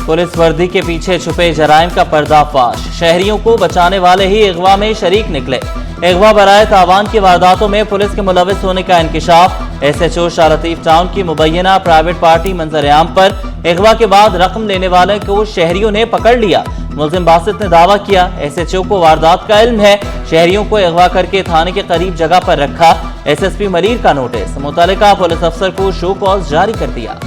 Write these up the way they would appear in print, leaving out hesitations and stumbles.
Police वर्दी के पीछे छुपे जराइम का पर्दाफाश। शहरियों को बचाने वाले ही अगवा में शरीक निकले। अगवा बराए तावान की वारदातों में पुलिस के मुलविस होने का इंकिशाफ। SHO शाह लतीफ टाउन की मुबैना प्राइवेट पार्टी मंजर-ए-आम पर अगवा के बाद रकम लेने वाले को शहरियों ने पकड़ लिया। मुल्जिम बासित ने दावा किया, SHO को वारदात का इल्म है। शहरियों को अगवा करके थाने के करीब जगह पर रखा। SSP मरीर का नोटिस। मुतल्लिका पुलिस अफसर को शो कॉज जारी कर दिया।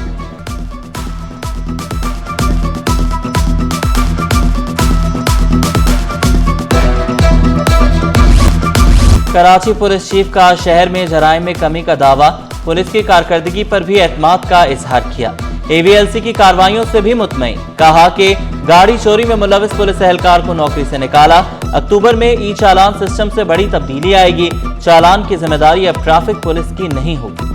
कराची पुलिस चीफ का शहर में जराइम में कमी का दावा। पुलिस की कारकर्दगी पर भी एतमाद का इजहार किया। AVLC की कार्रवाइयों से भी मुतमईन। कहा कि गाड़ी चोरी में मुलविस पुलिस एहलकार को नौकरी से निकाला। अक्टूबर में ई चालान सिस्टम से बड़ी तब्दीली आएगी। चालान की जिम्मेदारी अब ट्रैफिक पुलिस की नहीं होगी।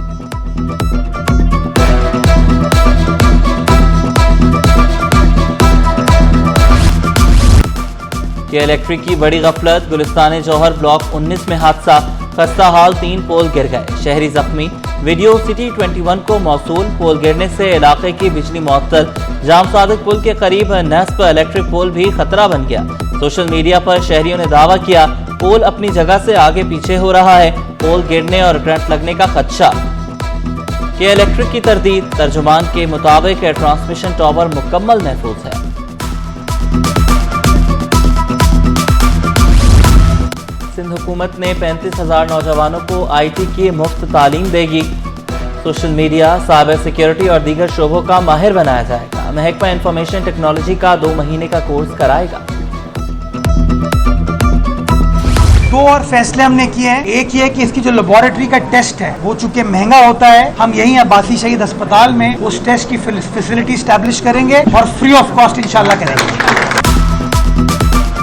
इलेक्ट्रिक की बड़ी गफलत। गुलिस्तान जौहर ब्लॉक 19 में हादसा। खस्ता हाल 3 पोल गिर गए, शहरी जख्मी। वीडियो सिटी 21 को मौसूल। पोल गिरने से इलाके की बिजली मुअत्तल। जाम सादिक पुल के करीब नस्ब इलेक्ट्रिक पोल भी खतरा बन गया। सोशल मीडिया पर शहरियों ने दावा किया, पोल अपनी जगह से आगे पीछे हो रहा है। पोल गिरने और करंट लगने का खदशा। के इलेक्ट्रिक की तरदीद। तर्जुमान के मुताबिक ट्रांसमिशन टावर मुकम्मल महफूज है। सिंध हुकूमत ने 35,000 नौजवानों को IT की मुफ्त तालीम देगी। सोशल मीडिया, साइबर सिक्योरिटी और दीगर शोबों का माहिर बनाया जाएगा। महकमा इंफॉर्मेशन टेक्नोलॉजी का 2 महीने का कोर्स कराएगा। 2 और फैसले हमने किए हैं। एक ये कि इसकी जो लेबोरेटरी का टेस्ट है वो चूंकि महंगा होता है, हम यहीं अब्बासी शहीद अस्पताल में उस टेस्ट की फैसिलिटी स्टैब्लिश करेंगे और फ्री ऑफ कॉस्ट इंशाल्लाह करेंगे।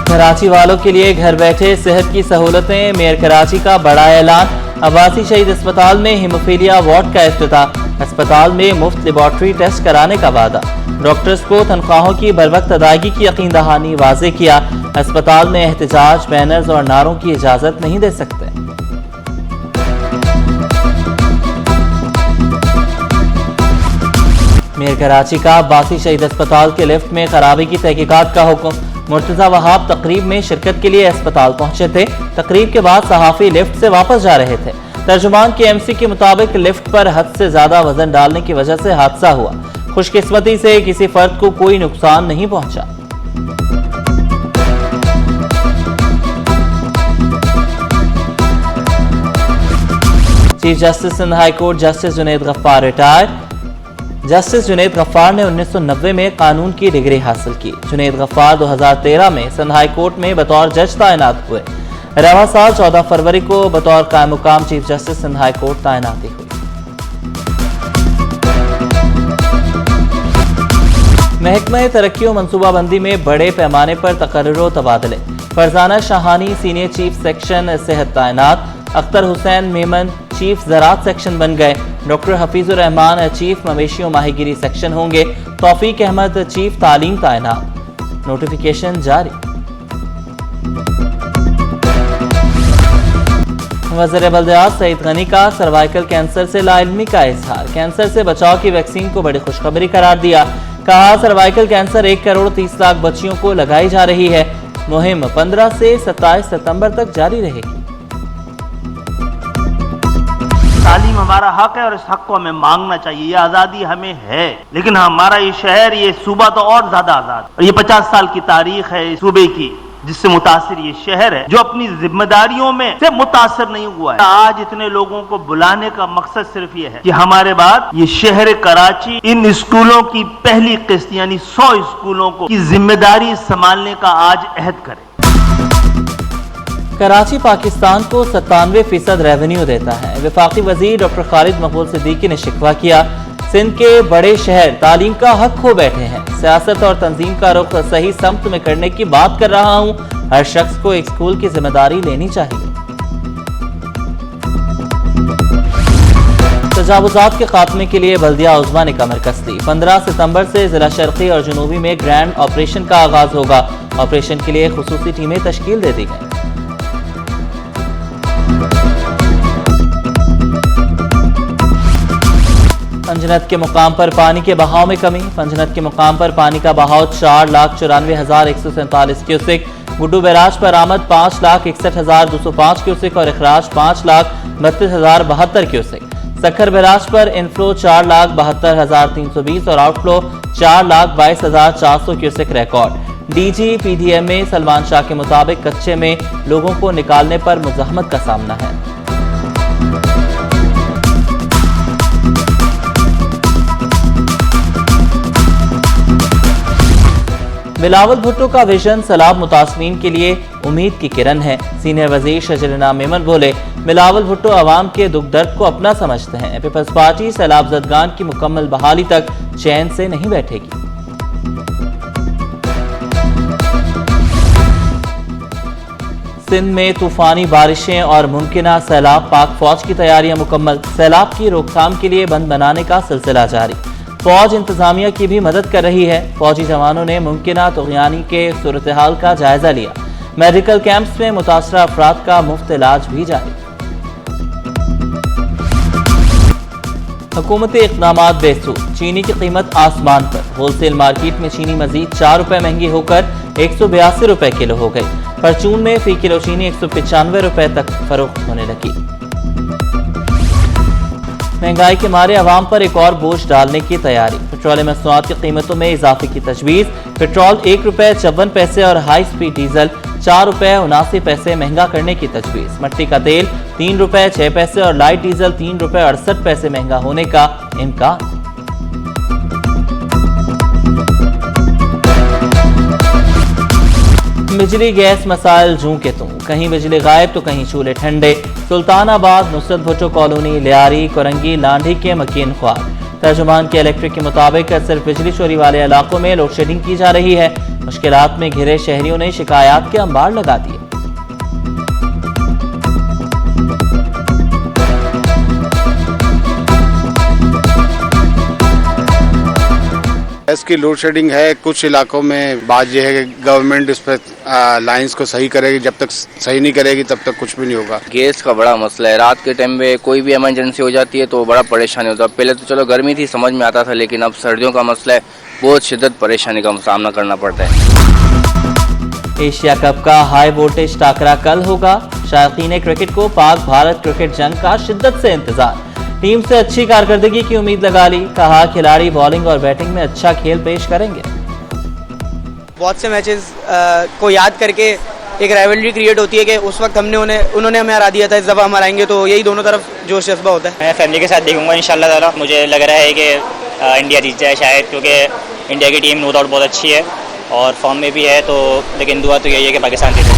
कराची वालों के लिए घर बैठे सेहत की सहूलतें। मेयर कराची का बड़ा ऐलान। अब्बासी शहीद अस्पताल में हीमोफीलिया वार्ड का इफ्तिताह। अस्पताल में मुफ्त लेबॉर्ट्री टेस्ट कराने का वादा। डॉक्टर्स को तनख्वाहों की बरवक्त अदायगी की यकीन दहानी वाज़े किया। अस्पताल में एहतजाज, बैनर्स और नारों की इजाजत नहीं दे सकते। मेयर कराची का अब्बासी शहीद अस्पताल के लिफ्ट में खराबी की तहकीकात का हुक्म। मुर्तजा वहाब तकरीब में शिरकत के लिए अस्पताल पहुंचे थे। तकरीब के बाद सहाफी लिफ्ट से वापस जा रहे थे। तर्जुमान के MC के मुताबिक लिफ्ट पर हद से ज्यादा वजन डालने की वजह से हादसा हुआ। खुशकिस्मती से किसी फर्द को कोई नुकसान नहीं पहुंचा। Chief justice Sindh high court justice Junaid Gaffar retire. Justice Junaid Gaffar ने 1990 में कानून की डिग्री हासिल की। जुनैद गफ्फार 2013 में सिंध हाई कोर्ट में बतौर जज तैनात हुए। रवा साल 14 फरवरी को बतौर कायम मुकाम chief justice Sindh high court तैनाती हुई। महकमा तरक्की और मनसूबाबंदी में बड़े पैमाने पर तकर्रुर तबादले। Farzana Shahani senior chief section सेहत तैनात। अख्तर हुसैन मेमन चीफ ज़राअत सेक्शन बन गए। डॉक्टर हफीजुर रहमान चीफ मवेशियों माहीगिरी सेक्शन होंगे। तौफीक अहमद चीफ तालीम तैनात। नोटिफिकेशन जारी। वज़ीर बल्दियात सईद गनी का सर्वाइकल कैंसर से लाइल्मी का इजहार। कैंसर से बचाव की वैक्सीन को बड़ी खुशखबरी करार दिया। कहा, सर्वाइकल कैंसर 1 करोड़ 30 लाख बच्चियों को लगाई जा रही है। मुहिम 15 से 27 सितंबर तक जारी रहेगी। तालीम हमारा हक है और इस हक को हमें मांगना चाहिए। ये आज़ादी हमें है, लेकिन हमारा ये शहर, ये सूबा तो और ज्यादा आज़ाद। और ये 50 साल की तारीख है इस सूबे की जिससे मुतासिर ये शहर है, जो अपनी जिम्मेदारियों में से मुतासिर नहीं हुआ है। आज इतने लोगों को बुलाने का मकसद सिर्फ ये है कि हमारे बाद ये शहर कराची इन स्कूलों की पहली किस्त यानी 100 स्कूलों को की जिम्मेदारी संभालने का आज अहद करे। कराची पाकिस्तान को 97% रेवेन्यू देता है। वफाकी वजीर डॉक्टर खालिद मकबूल सिद्दीकी ने शिकवा किया, सिंध के बड़े शहर तालीम का हक खो बैठे हैं। सियासत और तंजीम का रुख सही समत में करने की बात कर रहा हूँ। हर शख्स को एक स्कूल की जिम्मेदारी लेनी चाहिए। तजावुजात के खात्मे के लिए बल्दिया उज़्मा ने कमर कस ली। 15 सितंबर से जिला शर्क़ी और जनूबी में ग्रैंड ऑपरेशन का आगाज होगा। ऑपरेशन के लिए खुसूसी टीमें तश्कील दे दी गई। पंजनद के मुकाम पर पानी के बहाव में कमी। पंजनद के मुकाम पर पानी का बहाव 4,94,147 क्यूसेक, गुड्डू बैराज पर आमद 5,61,205 क्यूसेक और इखराज 5,32,072 क्यूसेक। सक्खर बैराज पर इनफ्लो 4,72,320 और outflow 4,22,400 cusec record. DG PDMA Salman Shah के मुताबिक कच्चे में लोगों को निकालने पर मुज़ाहमत का सामना है। बिलावल भुट्टो का विजन सैलाब मुतासरीन के लिए उम्मीद की किरण है। सीनियर वजीर शजरना मेमन बोले, बिलावल भुट्टो अवाम के दुख दर्द को अपना समझते हैं। पीपल्स पार्टी सैलाब ज़दगान की मुकम्मल बहाली तक चैन से नहीं बैठेगी। सिंध में तूफानी बारिशें और मुमकिना सैलाब, पाक फौज की तैयारियां मुकम्मल। सैलाब की रोकथाम के लिए बंद बनाने का सिलसिला जारी। फौज इंतजामिया की भी मदद कर रही है। फौजी जवानों ने मुमकिना तुग़यानी के सूरत हाल का जायजा लिया। मेडिकल कैंप्स में मुतासरा अफराद का मुफ्त इलाज भी जारी। हुकूमती इक़दामात बेसूद, चीनी की कीमत आसमान पर। होलसेल मार्केट में चीनी मजीद 4 रुपए महंगी होकर 182 रुपए किलो हो गई। परचून में फी किलो चीनी 195 रुपए तक फरोख्त होने लगी। महंगाई के मारे अवाम पर एक और बोझ डालने की तैयारी। पेट्रोलियम मसनूआत की कीमतों में इजाफे की तजवीज़। पेट्रोल 1 रुपए 54 पैसे और हाई स्पीड डीजल 4 रुपए 79 पैसे महंगा करने की तजवीज़। मट्टी का तेल 3 रुपए 6 पैसे और लाइट डीजल 3 रुपए 68 पैसे महंगा होने का इम्कान। बिजली गैस मसाइल जूं के तुम, कहीं बिजली गायब तो कहीं चूल्हे ठंडे। सुल्तानाबाद, नुसरत भुट्टो कॉलोनी, लियारी, कोरंगी, लांढी के मकीन ख्वार। तर्जुमान के इलेक्ट्रिक के मुताबिक सिर्फ बिजली चोरी वाले इलाकों में लोड शेडिंग की जा रही है। मुश्किलात में घिरे शहरियों ने शिकायत के अंबार लगा दिए। गैस की लोड शेडिंग है कुछ इलाकों में। बात यह है कि गवर्नमेंट इस पर लाइंस को सही करेगी, जब तक सही नहीं करेगी तब तक कुछ भी नहीं होगा। गैस का बड़ा मसला है। रात के टाइम में कोई भी इमरजेंसी हो जाती है तो बड़ा परेशानी होता है। पहले तो चलो गर्मी थी समझ में आता था, लेकिन अब सर्दियों का मसला है, बहुत शिद्दत परेशानी का सामना करना पड़ता है। एशिया कप का हाई वोल्टेज टाकरा कल होगा। शायकीन क्रिकेट को पाक भारत क्रिकेट जंग का शिद्दत से इंतजार। टीम से अच्छी कारकर्दगी की उम्मीद लगा ली। कहा खिलाड़ी बॉलिंग और बैटिंग में अच्छा खेल पेश करेंगे। बहुत से मैचेस को याद करके एक राइवलरी क्रिएट होती है कि उस वक्त उन्होंने हमें हरा दिया था, इस दफ़ा हम हराएंगे, तो यही दोनों तरफ जोश जज्बा होता है। मैं फैमिली के साथ देखूंगा इंशाल्लाह ताला। मुझे लग रहा है कि इंडिया जीत जाए शायद, क्योंकि इंडिया की टीम नो डाउट बहुत अच्छी है और फॉर्म में भी है, तो लेकिन दुआ तो यही है कि पाकिस्तान जीते।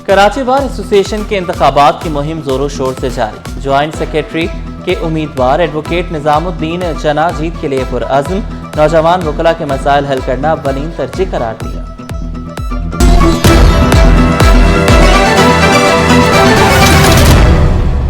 कराची बार एसोसिएशन के इंतखाबात की मुहिम जोरों शोर से जारी। ज्वाइंट सेक्रेटरी के उम्मीदवार एडवोकेट निजामुद्दीन जना जीत के लिए पुरअज़्म। नौजवान वकला के मसाइल हल करना अव्वलीन तरजीह करार दिया।